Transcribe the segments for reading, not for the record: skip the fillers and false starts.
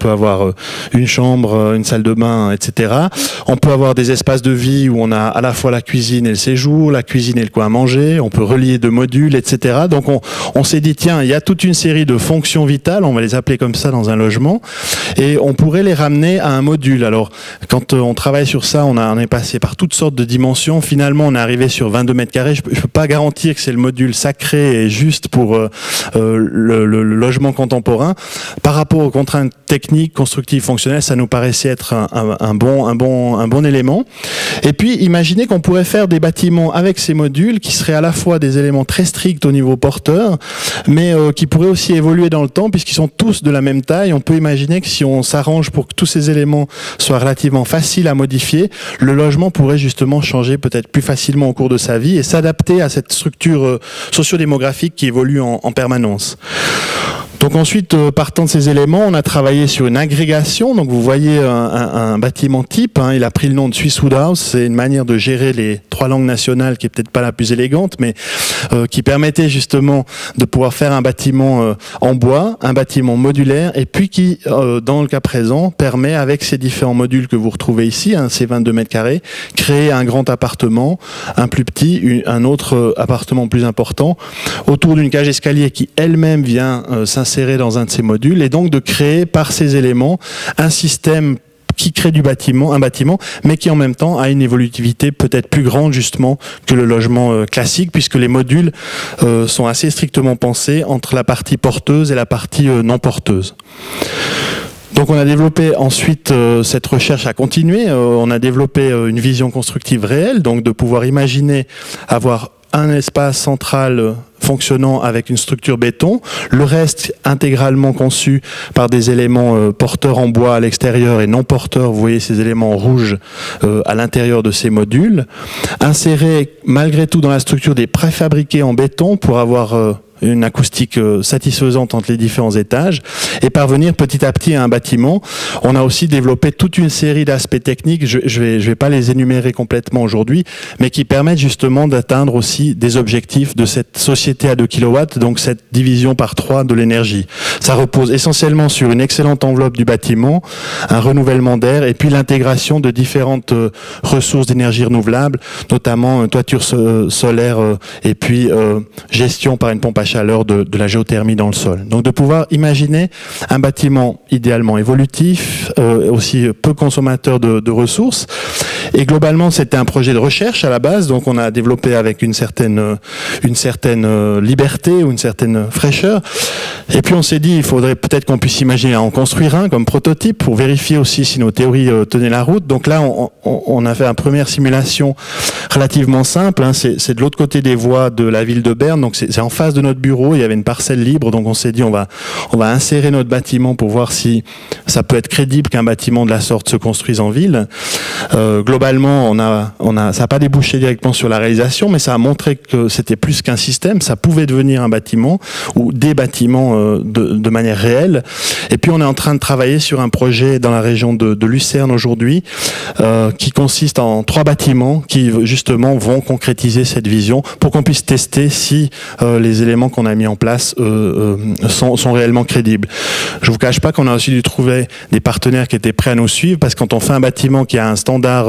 peut avoir une chambre, une salle de bain, etc. On peut avoir des espaces de vie où on a à la fois la cuisine et le séjour, la cuisine et le coin à manger, on peut relier deux modules, etc. Donc on s'est dit, tiens, il y a toute une série de fonctions vitales, on va les appeler comme ça dans un logement, et on pourrait les ramener à un module. Alors, quand on travaille sur ça, on est passé par toutes sortes de dimensions. Finalement, on est arrivé sur 22 mètres carrés. Je peux pas garantir que c'est le module sacré et juste pour le logement contemporain. Par rapport aux contraintes techniques, constructives, fonctionnelles, ça nous paraissait être un bon élément. Et puis, imaginez qu'on pourrait faire des bâtiments avec ces modules qui seraient à la fois des éléments très stricts au niveau porteur, mais qui pourraient aussi évoluer dans le temps puisqu'ils sont tous de la même taille. On peut imaginer que si on s'arrange pour que tous ces éléments soient relativement faciles à modifier, le logement pourrait justement changer peut-être plus facilement au cours de sa vie et s'adapter à cette structure sociodémographique qui évolue en permanence. Donc ensuite, partant de ces éléments, on a travaillé sur une agrégation. Donc vous voyez un bâtiment type, hein, il a pris le nom de Swiss Wood House. C'est une manière de gérer les trois langues nationales qui est peut-être pas la plus élégante, mais qui permettait justement de pouvoir faire un bâtiment en bois, un bâtiment modulaire, et puis qui, dans le cas présent, permet avec ces différents modules que vous retrouvez ici, hein, ces 22 mètres carrés, créer un grand appartement, un plus petit, un autre appartement plus important, autour d'une cage escalier qui elle-même vient s'insérer dans un de ces modules, et donc de créer par ces éléments un système qui crée un bâtiment, mais qui en même temps a une évolutivité peut-être plus grande justement que le logement classique, puisque les modules sont assez strictement pensés entre la partie porteuse et la partie non porteuse. Donc on a développé ensuite, cette recherche a continué, on a développé une vision constructive réelle, donc de pouvoir imaginer avoir un espace central fonctionnant avec une structure béton, le reste intégralement conçu par des éléments porteurs en bois à l'extérieur et non porteurs, vous voyez ces éléments rouges à l'intérieur de ces modules, insérer malgré tout dans la structure des préfabriqués en béton pour avoir une acoustique satisfaisante entre les différents étages et parvenir petit à petit à un bâtiment. On a aussi développé toute une série d'aspects techniques, je vais pas les énumérer complètement aujourd'hui, mais qui permettent justement d'atteindre aussi des objectifs de cette société à 2 kW, donc cette division par 3 de l'énergie. Ça repose essentiellement sur une excellente enveloppe du bâtiment, un renouvellement d'air et puis l'intégration de différentes ressources d'énergie renouvelable, notamment toiture solaire et puis gestion par une pompe à chaleur de la géothermie dans le sol. Donc de pouvoir imaginer un bâtiment idéalement évolutif, aussi peu consommateur de ressources. Et globalement, c'était un projet de recherche à la base, donc on a développé avec une certaine liberté ou une certaine fraîcheur. Et puis on s'est dit, il faudrait peut-être qu'on puisse imaginer en construire un comme prototype pour vérifier aussi si nos théories tenaient la route. Donc là, on a fait une première simulation relativement simple, hein. C'est de l'autre côté des voies de la ville de Berne, donc c'est en face de notre bureau, il y avait une parcelle libre, donc on s'est dit on va insérer notre bâtiment pour voir si ça peut être crédible qu'un bâtiment de la sorte se construise en ville. Globalement, ça n'a pas débouché directement sur la réalisation, mais ça a montré que c'était plus qu'un système, ça pouvait devenir un bâtiment ou des bâtiments de manière réelle. Et puis on est en train de travailler sur un projet dans la région de Lucerne aujourd'hui, qui consiste en 3 bâtiments qui justement vont concrétiser cette vision pour qu'on puisse tester si les éléments qu'on a mis en place sont réellement crédibles. Je vous cache pas qu'on a aussi dû trouver des partenaires qui étaient prêts à nous suivre, parce que quand on fait un bâtiment qui a un standard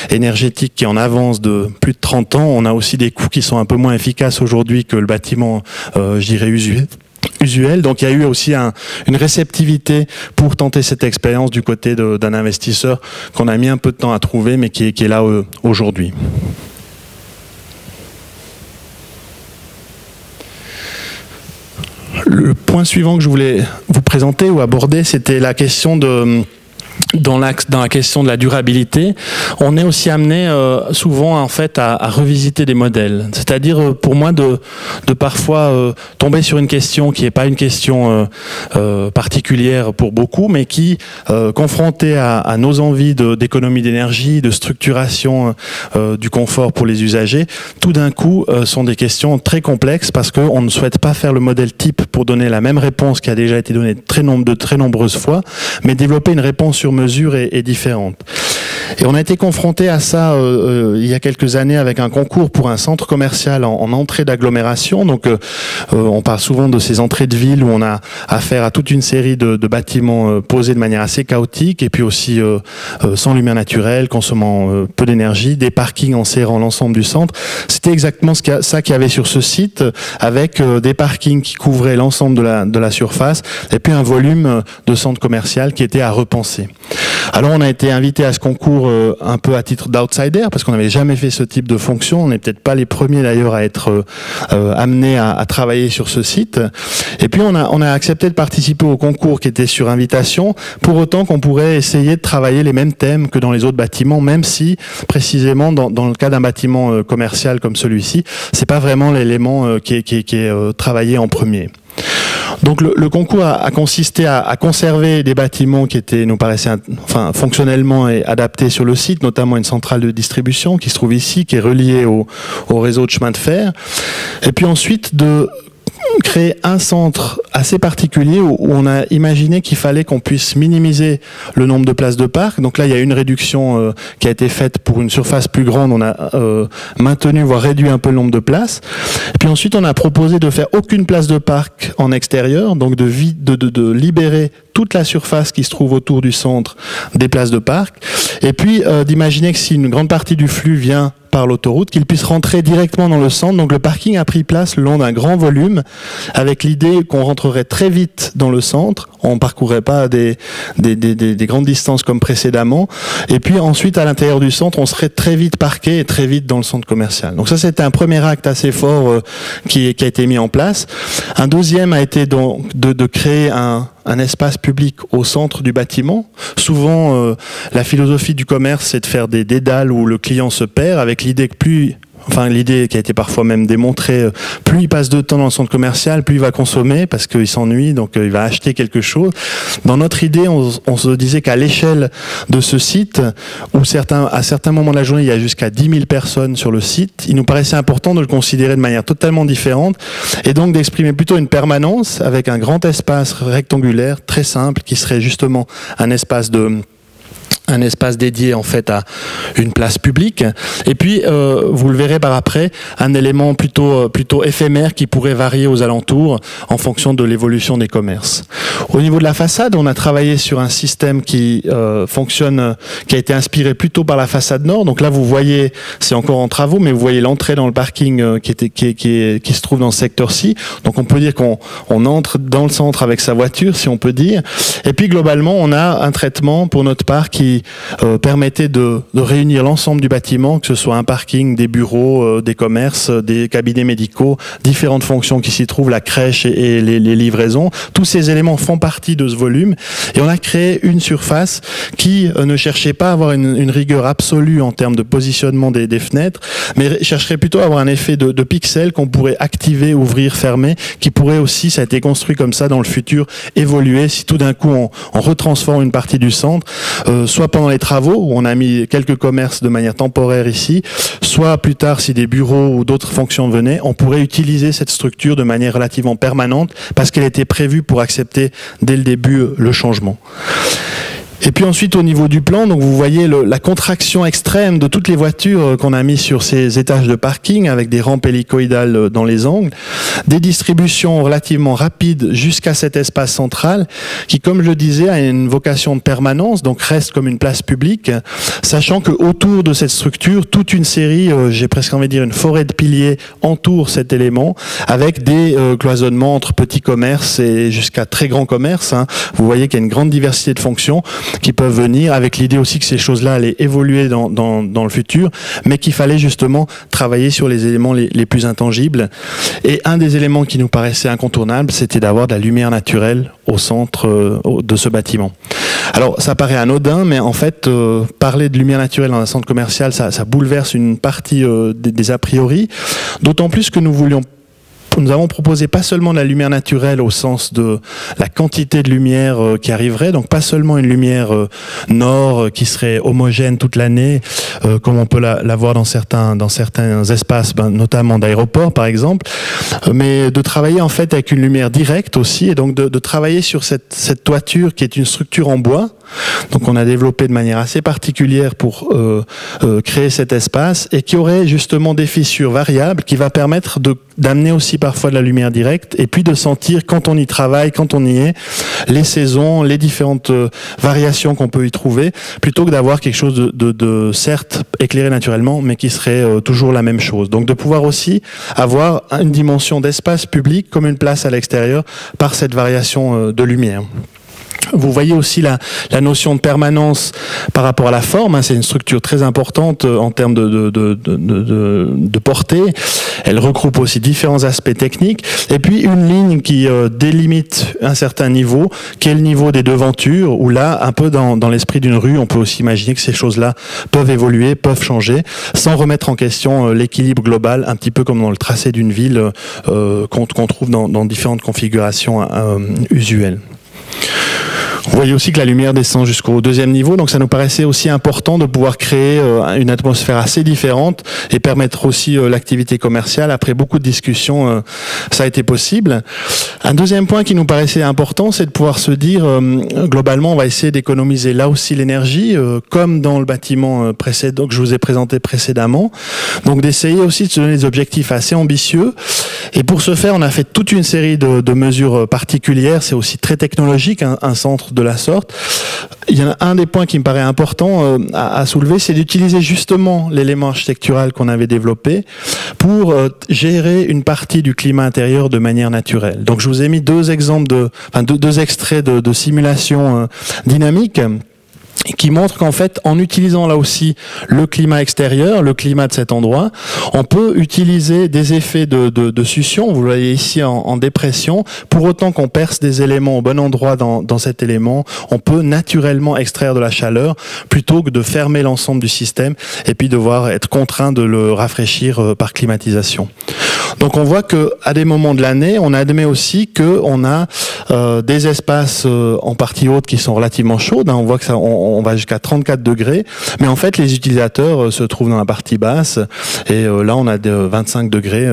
énergétique qui est en avance de plus de 30 ans, on a aussi des coûts qui sont un peu moins efficaces aujourd'hui que le bâtiment, je dirais, usuel. Donc il y a eu aussi une réceptivité pour tenter cette expérience du côté d'un investisseur qu'on a mis un peu de temps à trouver, mais qui est là aujourd'hui. Le point suivant que je voulais vous présenter ou aborder, c'était la question dans la question de la durabilité. On est aussi amené souvent en fait à revisiter des modèles. C'est-à-dire pour moi de parfois tomber sur une question qui n'est pas une question particulière pour beaucoup, mais qui confrontée à nos envies d'économie d'énergie, de structuration du confort pour les usagers, tout d'un coup sont des questions très complexes, parce qu'on ne souhaite pas faire le modèle type pour donner la même réponse qui a déjà été donnée de très nombreuses fois, mais développer une réponse sur mesure est différente. Et on a été confronté à ça il y a quelques années avec un concours pour un centre commercial en entrée d'agglomération. Donc on parle souvent de ces entrées de ville où on a affaire à toute une série de bâtiments posés de manière assez chaotique et puis aussi sans lumière naturelle, consommant peu d'énergie, des parkings enserrant l'ensemble du centre. C'était exactement ça qu'il y avait sur ce site, avec des parkings qui couvraient l'ensemble de la surface et puis un volume de centre commercial qui était à repenser. Alors on a été invité à ce concours un peu à titre d'outsider parce qu'on n'avait jamais fait ce type de fonction. On n'est peut-être pas les premiers d'ailleurs à être amenés à travailler sur ce site. Et puis on a accepté de participer au concours qui était sur invitation, pour autant qu'on pourrait essayer de travailler les mêmes thèmes que dans les autres bâtiments, même si précisément dans le cas d'un bâtiment commercial comme celui-ci, c'est pas vraiment l'élément qui est travaillé en premier. Donc le concours a consisté à conserver des bâtiments qui nous paraissaient fonctionnellement et adaptés sur le site, notamment une centrale de distribution qui se trouve ici, qui est reliée au réseau de chemin de fer. Et puis ensuite de créer un centre assez particulier où on a imaginé qu'il fallait qu'on puisse minimiser le nombre de places de parc. Donc là, il y a une réduction qui a été faite pour une surface plus grande. On a maintenu, voire réduit un peu le nombre de places. Et puis ensuite, on a proposé de faire aucune place de parc en extérieur, donc de libérer toute la surface qui se trouve autour du centre des places de parc. Et puis d'imaginer que si une grande partie du flux vient par l'autoroute, qu'il puisse rentrer directement dans le centre. Donc le parking a pris place le long d'un grand volume, avec l'idée qu'on rentrerait très vite dans le centre. On ne parcourrait pas des grandes distances comme précédemment. Et puis ensuite, à l'intérieur du centre, on serait très vite parqué et très vite dans le centre commercial. Donc ça, c'était un premier acte assez fort qui a été mis en place. Un deuxième a été donc de créer un espace public au centre du bâtiment. Souvent, la philosophie du commerce, c'est de faire des dédales où le client se perd, avec l'idée que l'idée qui a été parfois même démontrée, plus il passe de temps dans le centre commercial, plus il va consommer parce qu'il s'ennuie, donc il va acheter quelque chose. Dans notre idée, on se disait qu'à l'échelle de ce site, où à certains moments de la journée, il y a jusqu'à 10 000 personnes sur le site, il nous paraissait important de le considérer de manière totalement différente et donc d'exprimer plutôt une permanence avec un grand espace rectangulaire, très simple, qui serait justement un espace dédié en fait à une place publique, et puis vous le verrez par après, un élément plutôt éphémère qui pourrait varier aux alentours en fonction de l'évolution des commerces. Au niveau de la façade, on a travaillé sur un système qui fonctionne, qui a été inspiré plutôt par la façade nord. Donc là vous voyez, c'est encore en travaux, mais vous voyez l'entrée dans le parking qui se trouve dans ce secteur-ci. Donc on peut dire qu'on entre dans le centre avec sa voiture, si on peut dire. Et puis globalement, on a un traitement pour notre part qui permettait de réunir l'ensemble du bâtiment, que ce soit un parking, des bureaux, des commerces, des cabinets médicaux, différentes fonctions qui s'y trouvent, la crèche et les livraisons. Tous ces éléments font partie de ce volume et on a créé une surface qui ne cherchait pas à avoir une rigueur absolue en termes de positionnement des fenêtres, mais chercherait plutôt à avoir un effet de pixels qu'on pourrait activer, ouvrir, fermer, qui pourrait aussi, ça a été construit comme ça dans le futur, évoluer si tout d'un coup on retransforme une partie du centre, soit pendant les travaux où on a mis quelques commerces de manière temporaire ici, soit plus tard si des bureaux ou d'autres fonctions venaient, on pourrait utiliser cette structure de manière relativement permanente parce qu'elle était prévue pour accepter dès le début le changement. Et puis ensuite au niveau du plan, donc vous voyez la contraction extrême de toutes les voitures qu'on a mis sur ces étages de parking avec des rampes hélicoïdales dans les angles, des distributions relativement rapides jusqu'à cet espace central qui, comme je le disais, a une vocation de permanence, donc reste comme une place publique, sachant que autour de cette structure, toute une série, j'ai presque envie de dire une forêt de piliers entoure cet élément avec des cloisonnements entre petits commerces et jusqu'à très grands commerces. Vous voyez qu'il y a une grande diversité de fonctions qui peuvent venir, avec l'idée aussi que ces choses-là allaient évoluer dans le futur, mais qu'il fallait justement travailler sur les éléments les plus intangibles. Et un des éléments qui nous paraissait incontournable, c'était d'avoir de la lumière naturelle au centre de ce bâtiment. Alors ça paraît anodin, mais en fait parler de lumière naturelle dans un centre commercial, ça bouleverse une partie des a priori, d'autant plus que nous voulions nous avons proposé pas seulement de la lumière naturelle au sens de la quantité de lumière qui arriverait, donc pas seulement une lumière nord qui serait homogène toute l'année, comme on peut la voir dans certains espaces, notamment d'aéroports par exemple, mais de travailler en fait avec une lumière directe aussi, et donc de travailler sur cette toiture qui est une structure en bois. Donc on a développé de manière assez particulière pour créer cet espace, et qui aurait justement des fissures variables qui va permettre d'amener aussi parfois de la lumière directe, et puis de sentir quand on y travaille, quand on y est, les saisons, les différentes variations qu'on peut y trouver, plutôt que d'avoir quelque chose de certes éclairé naturellement, mais qui serait toujours la même chose. Donc de pouvoir aussi avoir une dimension d'espace public comme une place à l'extérieur par cette variation de lumière. Vous voyez aussi la notion de permanence par rapport à la forme, hein, c'est une structure très importante en termes de portée. Elle regroupe aussi différents aspects techniques, et puis une ligne qui délimite un certain niveau, qui est le niveau des devantures, où là, un peu dans l'esprit d'une rue, on peut aussi imaginer que ces choses-là peuvent évoluer, peuvent changer, sans remettre en question l'équilibre global, un petit peu comme dans le tracé d'une ville qu'on trouve dans différentes configurations usuelles. Vous voyez aussi que la lumière descend jusqu'au deuxième niveau, donc ça nous paraissait aussi important de pouvoir créer une atmosphère assez différente et permettre aussi l'activité commerciale. Après beaucoup de discussions, ça a été possible. Un deuxième point qui nous paraissait important, c'est de pouvoir se dire, globalement, on va essayer d'économiser là aussi l'énergie, comme dans le bâtiment précédent que je vous ai présenté précédemment. Donc d'essayer aussi de se donner des objectifs assez ambitieux. Et pour ce faire, on a fait toute une série de mesures particulières. C'est aussi très technologique, un centre de la sorte. Il y en a un des points qui me paraît important à soulever, c'est d'utiliser justement l'élément architectural qu'on avait développé pour gérer une partie du climat intérieur de manière naturelle. Donc je vous ai mis deux exemples deux extraits de simulation dynamique, qui montre qu'en fait, en utilisant là aussi le climat extérieur, le climat de cet endroit, on peut utiliser des effets de succion, vous le voyez ici en dépression, pour autant qu'on perce des éléments au bon endroit dans cet élément, on peut naturellement extraire de la chaleur, plutôt que de fermer l'ensemble du système, et puis devoir être contraint de le rafraîchir par climatisation. Donc on voit que à des moments de l'année, on admet aussi qu'on a des espaces en partie haute qui sont relativement chaudes, hein, on voit que on va jusqu'à 34 degrés, mais en fait les utilisateurs se trouvent dans la partie basse, et là on a de 25 degrés,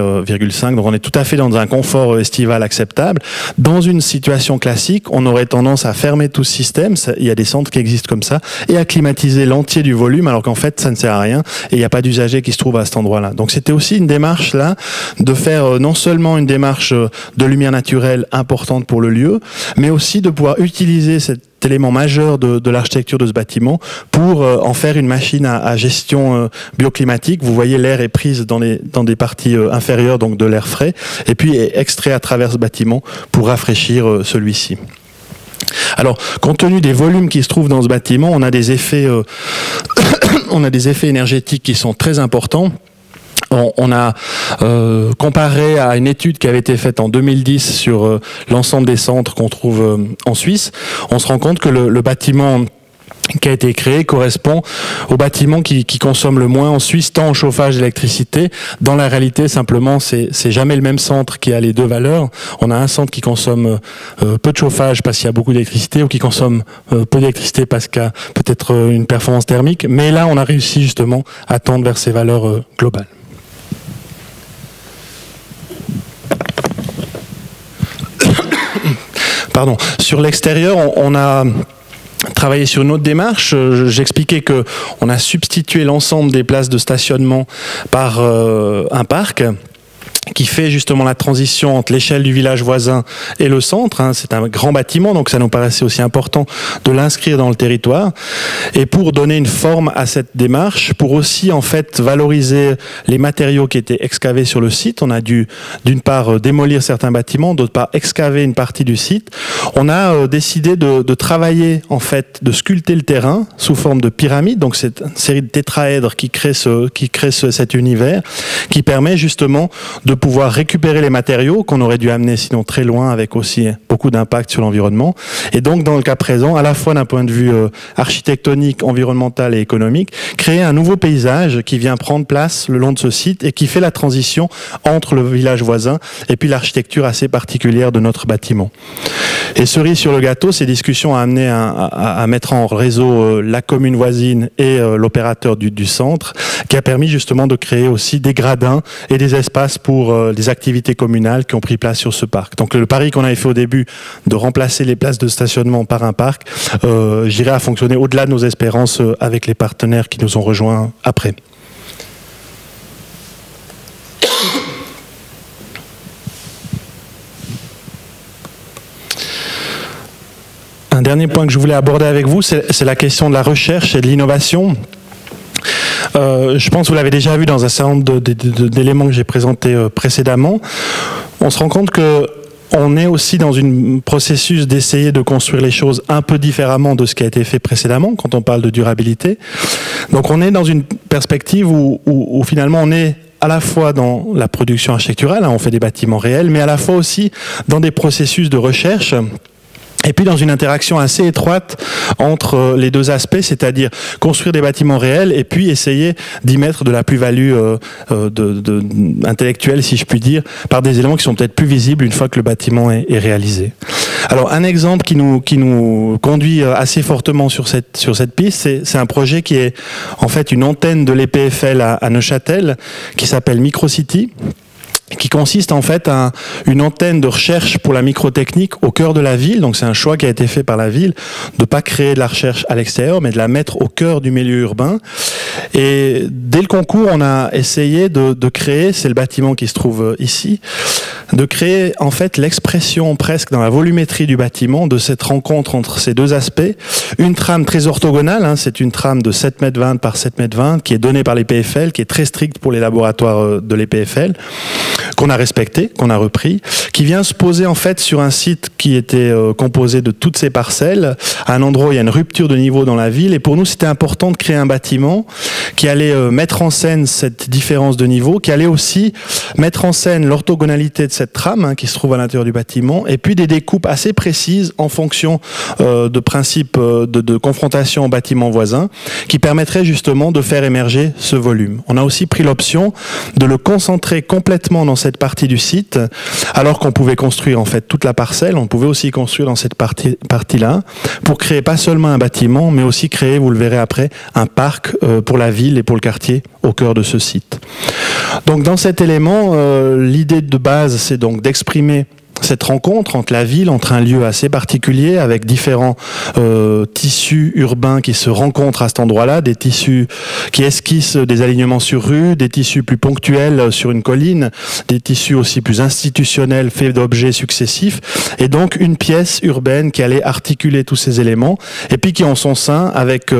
5, donc on est tout à fait dans un confort estival acceptable. Dans une situation classique, on aurait tendance à fermer tout ce système, il y a des centres qui existent comme ça, et à climatiser l'entier du volume, alors qu'en fait ça ne sert à rien, et il n'y a pas d'usager qui se trouve à cet endroit-là. Donc c'était aussi une démarche là, de faire non seulement une démarche de lumière naturelle importante pour le lieu, mais aussi de pouvoir utiliser cet élément majeur de l'architecture de ce bâtiment pour en faire une machine à gestion bioclimatique. Vous voyez, l'air est prise dans des parties inférieures, donc de l'air frais, et puis est extrait à travers ce bâtiment pour rafraîchir celui-ci. Alors, compte tenu des volumes qui se trouvent dans ce bâtiment, on a des effets, on a des effets énergétiques qui sont très importants. On a comparé à une étude qui avait été faite en 2010 sur l'ensemble des centres qu'on trouve en Suisse. On se rend compte que le bâtiment qui a été créé correspond au bâtiment qui consomme le moins en Suisse, tant en chauffage d'électricité. Dans la réalité, simplement, c'est jamais le même centre qui a les deux valeurs. On a un centre qui consomme peu de chauffage parce qu'il y a beaucoup d'électricité, ou qui consomme peu d'électricité parce qu'il y a peut-être une performance thermique. Mais là, on a réussi justement à tendre vers ces valeurs globales. Pardon. Sur l'extérieur, on a travaillé sur une autre démarche. J'expliquais que on a substitué l'ensemble des places de stationnement par un parc qui fait justement la transition entre l'échelle du village voisin et le centre. C'est un grand bâtiment, donc ça nous paraissait aussi important de l'inscrire dans le territoire. Et pour donner une forme à cette démarche, pour aussi en fait valoriser les matériaux qui étaient excavés sur le site, on a dû d'une part démolir certains bâtiments, d'autre part excaver une partie du site. On a décidé de travailler en fait, de sculpter le terrain sous forme de pyramide. Donc c'est une série de tétraèdres qui crée cet univers, qui permet justement de de pouvoir récupérer les matériaux qu'on aurait dû amener sinon très loin, avec aussi beaucoup d'impact sur l'environnement. Et donc, dans le cas présent, à la fois d'un point de vue architectonique, environnemental et économique, créer un nouveau paysage qui vient prendre place le long de ce site et qui fait la transition entre le village voisin et puis l'architecture assez particulière de notre bâtiment. Et cerise sur le gâteau, ces discussions ont amené à mettre en réseau la commune voisine et l'opérateur du centre, qui a permis justement de créer aussi des gradins et des espaces pour des activités communales qui ont pris place sur ce parc. Donc le pari qu'on avait fait au début de remplacer les places de stationnement par un parc, je dirais, a fonctionné au-delà de nos espérances avec les partenaires qui nous ont rejoints après. Un dernier point que je voulais aborder avec vous, c'est la question de la recherche et de l'innovation. Je pense que vous l'avez déjà vu dans un certain nombre d'éléments que j'ai présentés précédemment. On se rend compte que on est aussi dans un processus d'essayer de construire les choses un peu différemment de ce qui a été fait précédemment quand on parle de durabilité. Donc on est dans une perspective où finalement on est à la fois dans la production architecturale, hein, on fait des bâtiments réels, mais à la fois aussi dans des processus de recherche. Et puis dans une interaction assez étroite entre les deux aspects, c'est-à-dire construire des bâtiments réels et puis essayer d'y mettre de la plus-value intellectuelle, si je puis dire, par des éléments qui sont peut-être plus visibles une fois que le bâtiment est réalisé. Alors un exemple qui nous conduit assez fortement sur cette piste, c'est un projet qui est en fait une antenne de l'EPFL à Neuchâtel, qui s'appelle Microcity, qui consiste en fait à une antenne de recherche pour la microtechnique au cœur de la ville. Donc c'est un choix qui a été fait par la ville de ne pas créer de la recherche à l'extérieur, mais de la mettre au cœur du milieu urbain. Et dès le concours, on a essayé de créer, c'est le bâtiment qui se trouve ici, de créer en fait l'expression presque dans la volumétrie du bâtiment de cette rencontre entre ces deux aspects. Une trame très orthogonale, hein, c'est une trame de 7,20 m par 7,20 m qui est donnée par l'EPFL, qui est très stricte pour les laboratoires de l'EPFL, qu'on a respecté, qu'on a repris, qui vient se poser en fait sur un site qui était composé de toutes ces parcelles, à un endroit où il y a une rupture de niveau dans la ville. Et pour nous, c'était important de créer un bâtiment qui allait mettre en scène cette différence de niveau, qui allait aussi mettre en scène l'orthogonalité de cette trame, hein, qui se trouve à l'intérieur du bâtiment, et puis des découpes assez précises en fonction de principes de confrontation au bâtiment voisin, qui permettraient justement de faire émerger ce volume. On a aussi pris l'option de le concentrer complètement dans cette partie du site, alors qu'on pouvait construire en fait toute la parcelle, on pouvait aussi construire dans cette partie-là, pour créer pas seulement un bâtiment, mais aussi créer, vous le verrez après, un parc pour la ville et pour le quartier au cœur de ce site. Donc dans cet élément, l'idée de base, c'est donc d'exprimer cette rencontre entre la ville, entre un lieu assez particulier avec différents tissus urbains qui se rencontrent à cet endroit-là, des tissus qui esquissent des alignements sur rue, des tissus plus ponctuels sur une colline, des tissus aussi plus institutionnels faits d'objets successifs, et donc une pièce urbaine qui allait articuler tous ces éléments, et puis qui en son sein, avec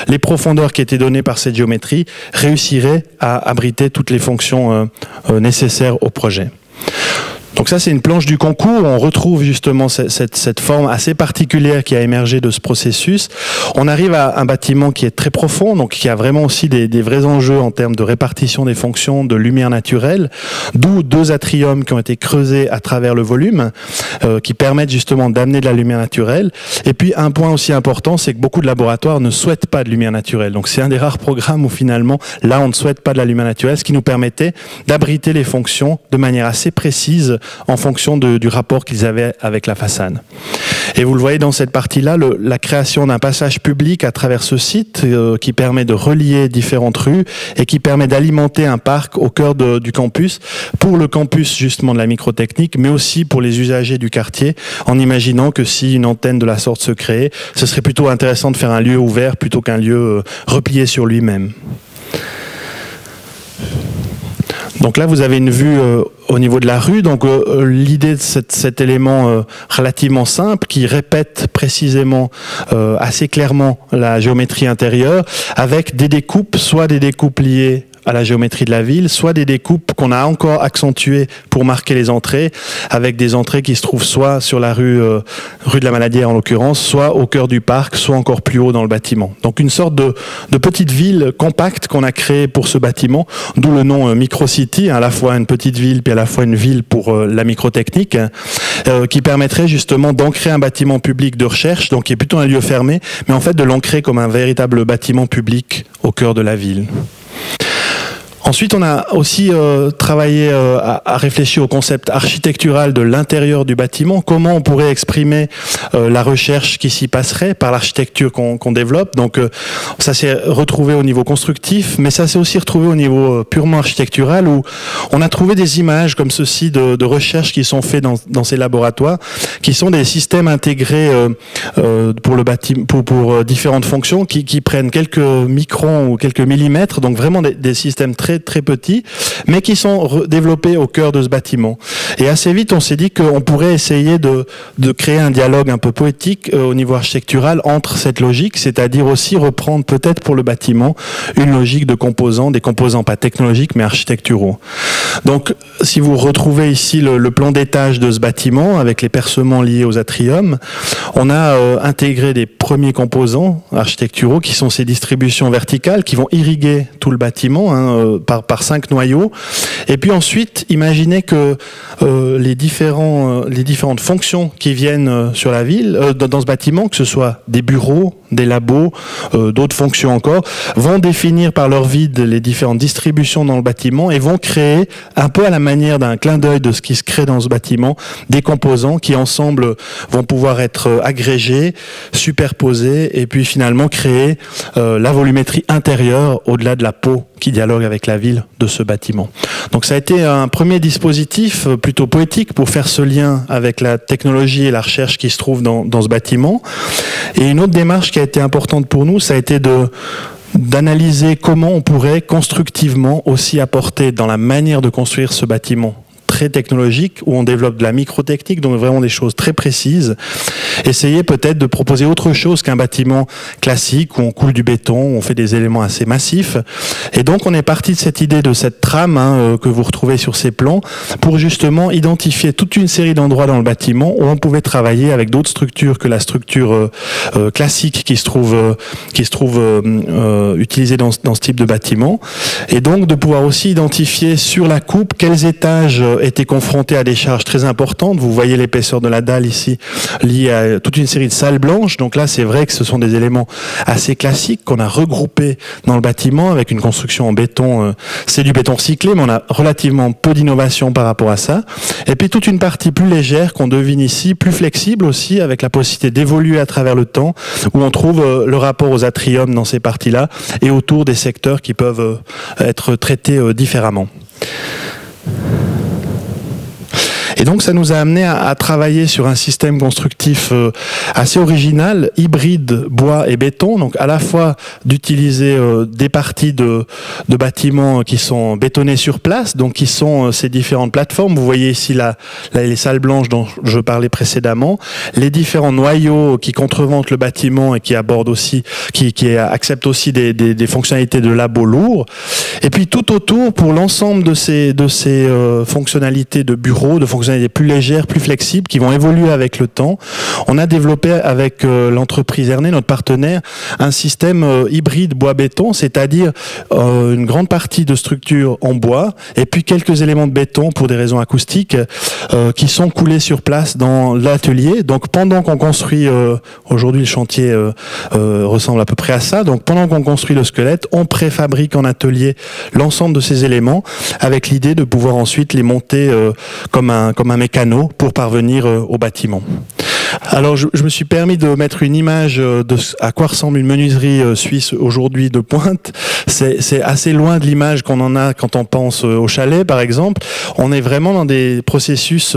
les profondeurs qui étaient données par cette géométrie, réussirait à abriter toutes les fonctions nécessaires au projet. Donc ça, c'est une planche du concours. On retrouve justement cette forme assez particulière qui a émergé de ce processus. On arrive à un bâtiment qui est très profond, donc qui a vraiment aussi des vrais enjeux en termes de répartition des fonctions, de lumière naturelle, d'où deux atriums qui ont été creusés à travers le volume, qui permettent justement d'amener de la lumière naturelle. Et puis un point aussi important, c'est que beaucoup de laboratoires ne souhaitent pas de lumière naturelle. Donc c'est un des rares programmes où finalement, là, on ne souhaite pas de la lumière naturelle, ce qui nous permettait d'abriter les fonctions de manière assez précise en fonction du rapport qu'ils avaient avec la façade. Et vous le voyez dans cette partie-là, la création d'un passage public à travers ce site qui permet de relier différentes rues et qui permet d'alimenter un parc au cœur du campus, pour le campus justement de la microtechnique, mais aussi pour les usagers du quartier, en imaginant que si une antenne de la sorte se créait, ce serait plutôt intéressant de faire un lieu ouvert plutôt qu'un lieu replié sur lui-même. Donc là, vous avez une vue au niveau de la rue. Donc l'idée de cet élément relativement simple qui répète précisément assez clairement la géométrie intérieure avec des découpes, soit des découpes liées à la géométrie de la ville, soit des découpes qu'on a encore accentuées pour marquer les entrées, avec des entrées qui se trouvent soit sur la rue de la Maladière en l'occurrence, soit au cœur du parc, soit encore plus haut dans le bâtiment. Donc une sorte de petite ville compacte qu'on a créée pour ce bâtiment, d'où le nom Microcity, à la fois une petite ville puis à la fois une ville pour la microtechnique, qui permettrait justement d'ancrer un bâtiment public de recherche, donc qui est plutôt un lieu fermé, mais en fait de l'ancrer comme un véritable bâtiment public au cœur de la ville. Ensuite, on a aussi travaillé à réfléchir au concept architectural de l'intérieur du bâtiment. Comment on pourrait exprimer la recherche qui s'y passerait par l'architecture qu'on développe. Donc, ça s'est retrouvé au niveau constructif, mais ça s'est aussi retrouvé au niveau purement architectural, où on a trouvé des images comme ceci de recherches qui sont faites dans ces laboratoires, qui sont des systèmes intégrés pour le bâtiment, pour différentes fonctions, qui prennent quelques microns ou quelques millimètres, donc vraiment des systèmes très petits, mais qui sont développés au cœur de ce bâtiment. Et assez vite, on s'est dit qu'on pourrait essayer de créer un dialogue un peu poétique au niveau architectural entre cette logique, c'est-à-dire aussi reprendre peut-être pour le bâtiment une logique de composants, des composants pas technologiques mais architecturaux. Donc, si vous retrouvez ici le plan d'étage de ce bâtiment avec les percements liés aux atriums, on a intégré des premiers composants architecturaux qui sont ces distributions verticales qui vont irriguer tout le bâtiment par 5 noyaux. Et puis ensuite, imaginez que les différentes fonctions qui viennent sur la ville, dans ce bâtiment, que ce soit des bureaux, des labos, d'autres fonctions encore, vont définir par leur vide les différentes distributions dans le bâtiment et vont créer, un peu à la manière d'un clin d'œil de ce qui se crée dans ce bâtiment, des composants qui ensemble vont pouvoir être agrégés, superposés et puis finalement créer la volumétrie intérieure au-delà de la peau qui dialogue avec la ville de ce bâtiment. Donc ça a été un premier dispositif plutôt poétique pour faire ce lien avec la technologie et la recherche qui se trouve dans ce bâtiment. Et une autre démarche qui a été importante pour nous, ça a été d'analyser comment on pourrait constructivement aussi apporter dans la manière de construire ce bâtiment très technologique, où on développe de la microtechnique, donc vraiment des choses très précises. Essayer peut-être de proposer autre chose qu'un bâtiment classique, où on coule du béton, où on fait des éléments assez massifs. Et donc on est parti de cette idée, de cette trame que vous retrouvez sur ces plans, pour justement identifier toute une série d'endroits dans le bâtiment où on pouvait travailler avec d'autres structures que la structure classique qui se trouve utilisée dans ce type de bâtiment. Et donc de pouvoir aussi identifier sur la coupe quels étages étaient confrontés à des charges très importantes. Vous voyez l'épaisseur de la dalle ici, liée à toute une série de salles blanches. Donc là, c'est vrai que ce sont des éléments assez classiques qu'on a regroupés dans le bâtiment avec une construction en béton. C'est du béton cyclé, mais on a relativement peu d'innovation par rapport à ça. Et puis toute une partie plus légère qu'on devine ici, plus flexible aussi, avec la possibilité d'évoluer à travers le temps, où on trouve le rapport aux atriums dans ces parties-là et autour des secteurs qui peuvent être traités différemment. Et donc ça nous a amené à travailler sur un système constructif assez original, hybride bois et béton, donc à la fois d'utiliser des parties de bâtiments qui sont bétonnés sur place, donc qui sont ces différentes plateformes. Vous voyez ici les salles blanches dont je parlais précédemment, les différents noyaux qui contreventent le bâtiment et qui abordent aussi, qui acceptent aussi des fonctionnalités de labo lourds. Et puis tout autour, pour l'ensemble de ces fonctionnalités de bureau, de fonctionnalités plus légères, plus flexibles, qui vont évoluer avec le temps. On a développé avec l'entreprise Ernée, notre partenaire, un système hybride bois-béton, c'est-à-dire une grande partie de structure en bois et puis quelques éléments de béton pour des raisons acoustiques qui sont coulés sur place dans l'atelier. Donc pendant qu'on construit, aujourd'hui le chantier ressemble à peu près à ça, donc pendant qu'on construit le squelette, on préfabrique en atelier l'ensemble de ces éléments avec l'idée de pouvoir ensuite les monter comme un mécano pour parvenir au bâtiment. Alors je me suis permis de mettre une image de à quoi ressemble une menuiserie suisse aujourd'hui de pointe. C'est assez loin de l'image qu'on en a quand on pense au chalet par exemple. On est vraiment dans des processus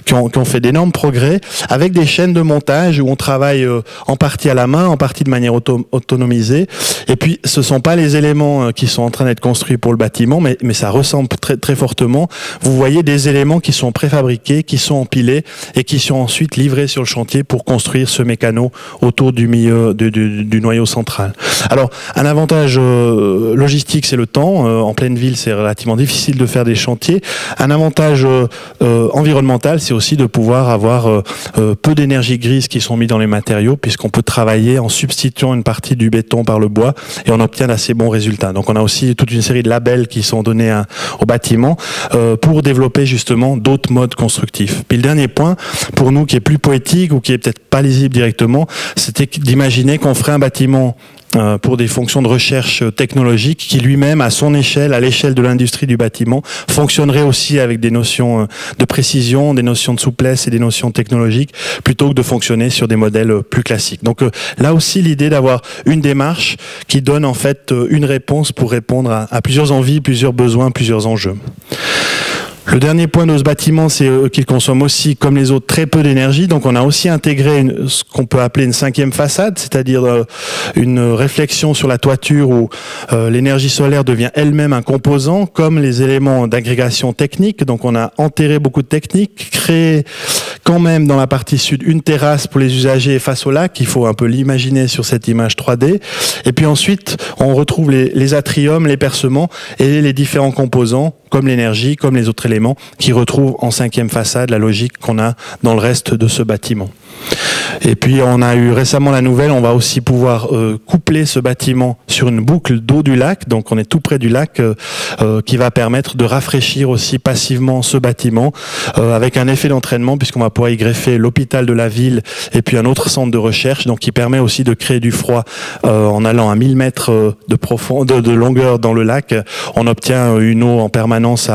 qui ont fait d'énormes progrès avec des chaînes de montage où on travaille en partie à la main, en partie de manière autonomisée. Et puis ce sont pas les éléments qui sont en train d'être construits pour le bâtiment, mais ça ressemble très, très fortement. Vous voyez des éléments qui sont préfabriqués fabriqués, qui sont empilés et qui sont ensuite livrés sur le chantier pour construire ce mécano autour du milieu du noyau central. Alors, un avantage logistique, c'est le temps. En pleine ville, c'est relativement difficile de faire des chantiers. Un avantage environnemental, c'est aussi de pouvoir avoir peu d'énergie grise qui sont mis dans les matériaux, puisqu'on peut travailler en substituant une partie du béton par le bois et on obtient d'assez bons résultats. Donc on a aussi toute une série de labels qui sont donnés au bâtiment pour développer justement d'autres modes constructifs. Puis le dernier point, pour nous qui est plus poétique ou qui est peut-être pas lisible directement, c'était d'imaginer qu'on ferait un bâtiment pour des fonctions de recherche technologique qui lui-même, à son échelle, à l'échelle de l'industrie du bâtiment, fonctionnerait aussi avec des notions de précision, des notions de souplesse et des notions technologiques, plutôt que de fonctionner sur des modèles plus classiques. Donc là aussi, l'idée d'avoir une démarche qui donne en fait une réponse pour répondre à plusieurs envies, plusieurs besoins, plusieurs enjeux. Le dernier point de ce bâtiment, c'est qu'il consomme aussi, comme les autres, très peu d'énergie. Donc on a aussi intégré ce qu'on peut appeler une cinquième façade, c'est-à-dire une réflexion sur la toiture où l'énergie solaire devient elle-même un composant, comme les éléments d'agrégation technique. Donc on a enterré beaucoup de techniques, créé quand même dans la partie sud une terrasse pour les usagers face au lac. Il faut un peu l'imaginer sur cette image 3D. Et puis ensuite, on retrouve les atriums, les percements et les différents composants, comme l'énergie, comme les autres éléments, qui retrouvent en cinquième façade la logique qu'on a dans le reste de ce bâtiment. Et puis on a eu récemment la nouvelle, on va aussi pouvoir coupler ce bâtiment sur une boucle d'eau du lac, donc on est tout près du lac, qui va permettre de rafraîchir aussi passivement ce bâtiment, avec un effet d'entraînement, puisqu'on va pouvoir y greffer l'hôpital de la ville et puis un autre centre de recherche, donc qui permet aussi de créer du froid en allant à 1000 mètres de longueur dans le lac. On obtient une eau en permanence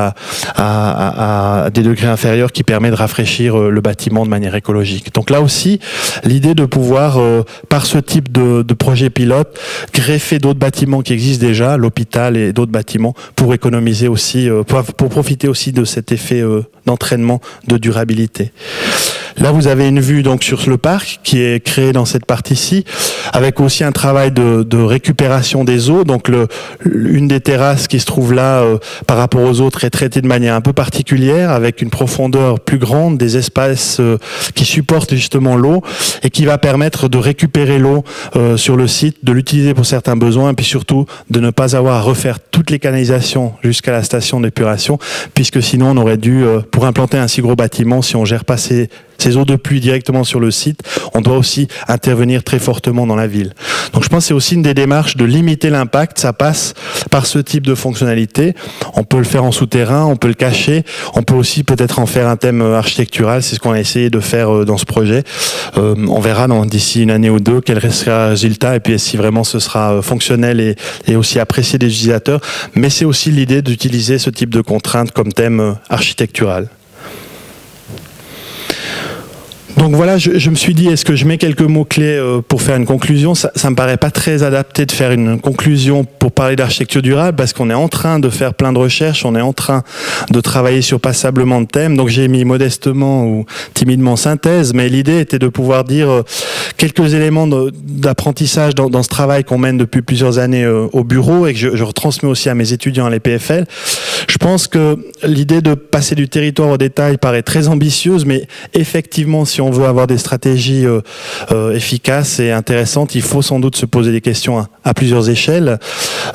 à des degrés inférieurs qui permet de rafraîchir le bâtiment de manière écologique. Donc là aussi, l'idée de pouvoir, par ce type de projet pilote, greffer d'autres bâtiments qui existent déjà, l'hôpital et d'autres bâtiments, pour économiser aussi, pour profiter aussi de cet effet d'entraînement de durabilité. Là, vous avez une vue donc sur le parc qui est créé dans cette partie-ci, avec aussi un travail de récupération des eaux. Donc, une des terrasses qui se trouve là, par rapport aux autres, est traitée de manière un peu particulière, avec une profondeur plus grande, des espaces qui supportent justement l'eau et qui va permettre de récupérer l'eau sur le site, de l'utiliser pour certains besoins, et puis surtout de ne pas avoir à refaire toutes les canalisations jusqu'à la station d'épuration, puisque sinon on aurait dû, pour implanter un si gros bâtiment, si on gère pas ces eaux de pluie directement sur le site, on doit aussi intervenir très fortement dans la ville. Donc je pense que c'est aussi une des démarches de limiter l'impact, ça passe par ce type de fonctionnalité. On peut le faire en souterrain, on peut le cacher, on peut aussi peut-être en faire un thème architectural, c'est ce qu'on a essayé de faire dans ce projet. On verra d'ici une année ou deux quel sera le résultat et puis si vraiment ce sera fonctionnel et aussi apprécié des utilisateurs. Mais c'est aussi l'idée d'utiliser ce type de contraintes comme thème architectural. Donc voilà, je me suis dit, est-ce que je mets quelques mots-clés pour faire une conclusion? Ça me paraît pas très adapté de faire une conclusion pour parler d'architecture durable, parce qu'on est en train de faire plein de recherches, on est en train de travailler sur passablement de thèmes, donc j'ai mis modestement ou timidement synthèse, mais l'idée était de pouvoir dire quelques éléments d'apprentissage dans ce travail qu'on mène depuis plusieurs années au bureau et que je retransmets aussi à mes étudiants à l'EPFL. Je pense que l'idée de passer du territoire au détail paraît très ambitieuse, mais effectivement, si on veut avoir des stratégies efficaces et intéressantes, il faut sans doute se poser des questions à plusieurs échelles.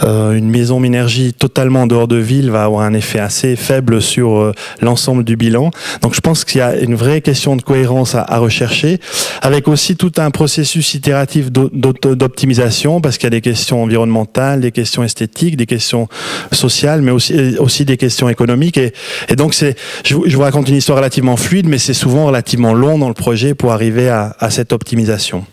Une maison Minergie totalement en dehors de ville va avoir un effet assez faible sur l'ensemble du bilan. Donc je pense qu'il y a une vraie question de cohérence à rechercher, avec aussi tout un processus itératif d'optimisation, parce qu'il y a des questions environnementales, des questions esthétiques, des questions sociales, mais aussi des questions économiques. Et donc je vous raconte une histoire relativement fluide, mais c'est souvent relativement long dans le projet pour arriver à cette optimisation.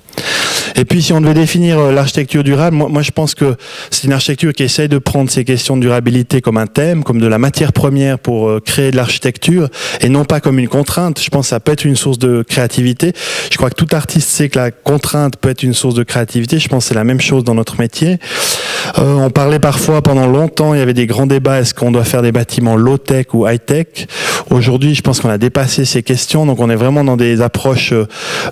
Et puis si on devait définir l'architecture durable, moi je pense que c'est une architecture qui essaye de prendre ces questions de durabilité comme un thème, comme de la matière première pour créer de l'architecture, et non pas comme une contrainte. Je pense que ça peut être une source de créativité. Je crois que tout artiste sait que la contrainte peut être une source de créativité. Je pense que c'est la même chose dans notre métier. On parlait parfois, pendant longtemps, il y avait des grands débats, est-ce qu'on doit faire des bâtiments low-tech ou high-tech? Aujourd'hui, je pense qu'on a dépassé ces questions, donc on est vraiment dans des approches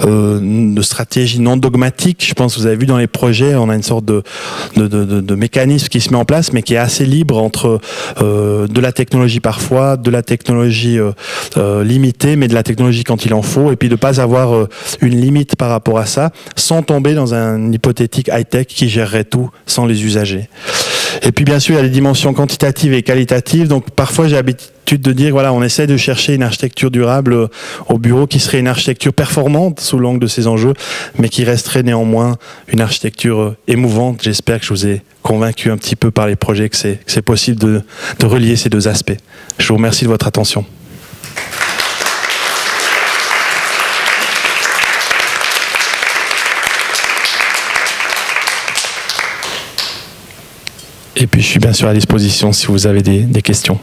de stratégie non dogmatique, automatique. Je pense que vous avez vu dans les projets, on a une sorte de mécanisme qui se met en place, mais qui est assez libre entre de la technologie parfois, de la technologie limitée, mais de la technologie quand il en faut, et puis de pas avoir une limite par rapport à ça, sans tomber dans un hypothétique high-tech qui gérerait tout sans les usagers. Et puis bien sûr, il y a les dimensions quantitatives et qualitatives. Donc parfois, j'ai l'habitude de dire, voilà, on essaie de chercher une architecture durable au bureau qui serait une architecture performante sous l'angle de ces enjeux, mais qui resterait néanmoins une architecture émouvante. J'espère que je vous ai convaincu un petit peu par les projets que c'est possible de relier ces deux aspects. Je vous remercie de votre attention. Et puis je suis bien sûr à disposition si vous avez des questions.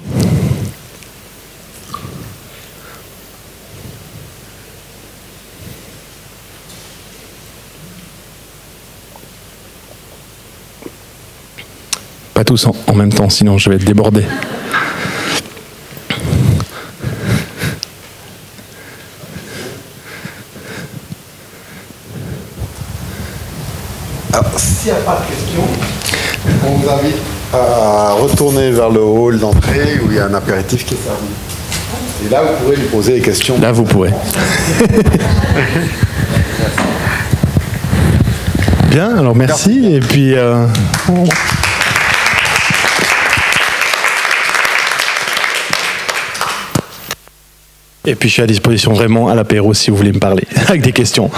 Pas tous en même temps, sinon je vais être débordé. Alors, s'il n'y a pas de questions, on vous invite à retourner vers le hall d'entrée où il y a un apéritif qui est servi. Et là, vous pourrez lui poser des questions. Là, vous pourrez. Bien, alors merci. Et puis... Et puis je suis à disposition vraiment à l'apéro si vous voulez me parler, avec des questions.